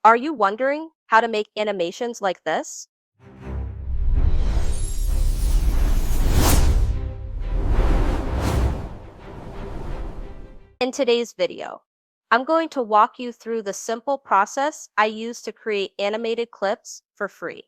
Are you wondering how to make animations like this? In today's video, I'm going to walk you through the simple process I use to create animated clips for free.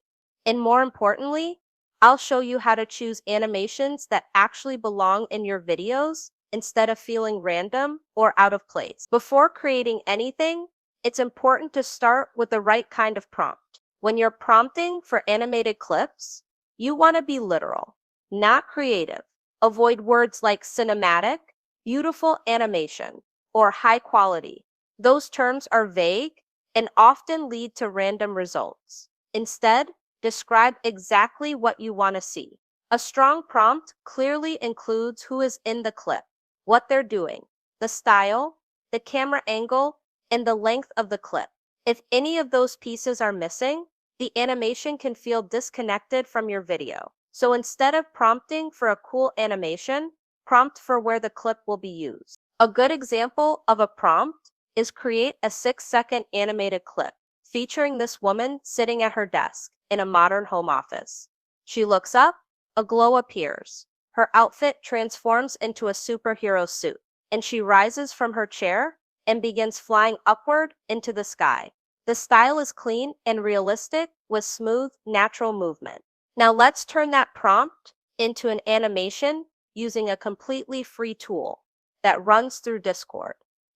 And more importantly, I'll show you how to choose animations that actually belong in your videos instead of feeling random or out of place. Before creating anything, it's important to start with the right kind of prompt. When you're prompting for animated clips, you want to be literal, not creative. Avoid words like cinematic, beautiful animation, or high quality. Those terms are vague and often lead to random results. Instead, describe exactly what you want to see. A strong prompt clearly includes who is in the clip, what they're doing, the style, the camera angle, and the length of the clip. If any of those pieces are missing, the animation can feel disconnected from your video. So instead of prompting for a cool animation, prompt for where the clip will be used. A good example of a prompt is create a 6-second animated clip featuring this woman sitting at her desk in a modern home office. She looks up, a glow appears. Her outfit transforms into a superhero suit, and she rises from her chair and begins flying upward into the sky. The style is clean and realistic with smooth, natural movement. Now let's turn that prompt into an animation using a completely free tool that runs through Discord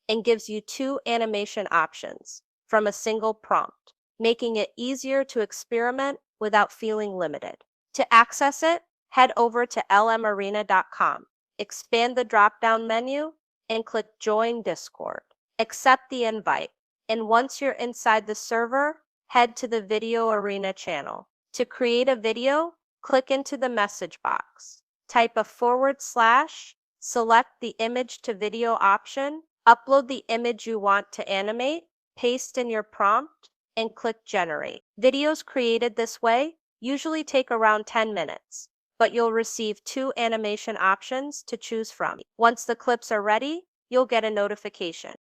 and gives you 2 animation options from a single prompt, making it easier to experiment without feeling limited. To access it, head over to LMarena.ai, expand the drop-down menu, and click Join Discord. Accept the invite, and once you're inside the server, head to the Video Arena channel. To create a video, click into the message box. Type a /, select the image to video option, upload the image you want to animate, paste in your prompt, and click Generate. Videos created this way usually take around 10 minutes, but you'll receive 2 animation options to choose from. Once the clips are ready, you'll get a notification.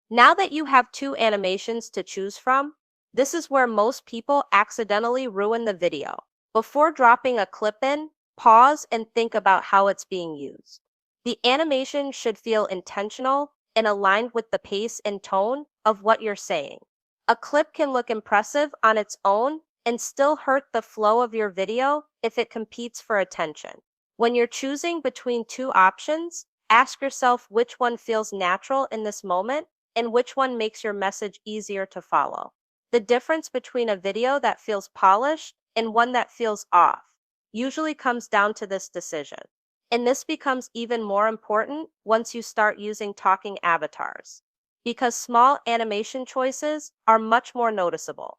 Now that you have 2 animations to choose from, this is where most people accidentally ruin the video. Before dropping a clip in, pause and think about how it's being used. The animation should feel intentional and aligned with the pace and tone of what you're saying. A clip can look impressive on its own and still hurt the flow of your video if it competes for attention. When you're choosing between 2 options, ask yourself which one feels natural in this moment and which one makes your message easier to follow. The difference between a video that feels polished and one that feels off usually comes down to this decision. And this becomes even more important once you start using talking avatars, because small animation choices are much more noticeable.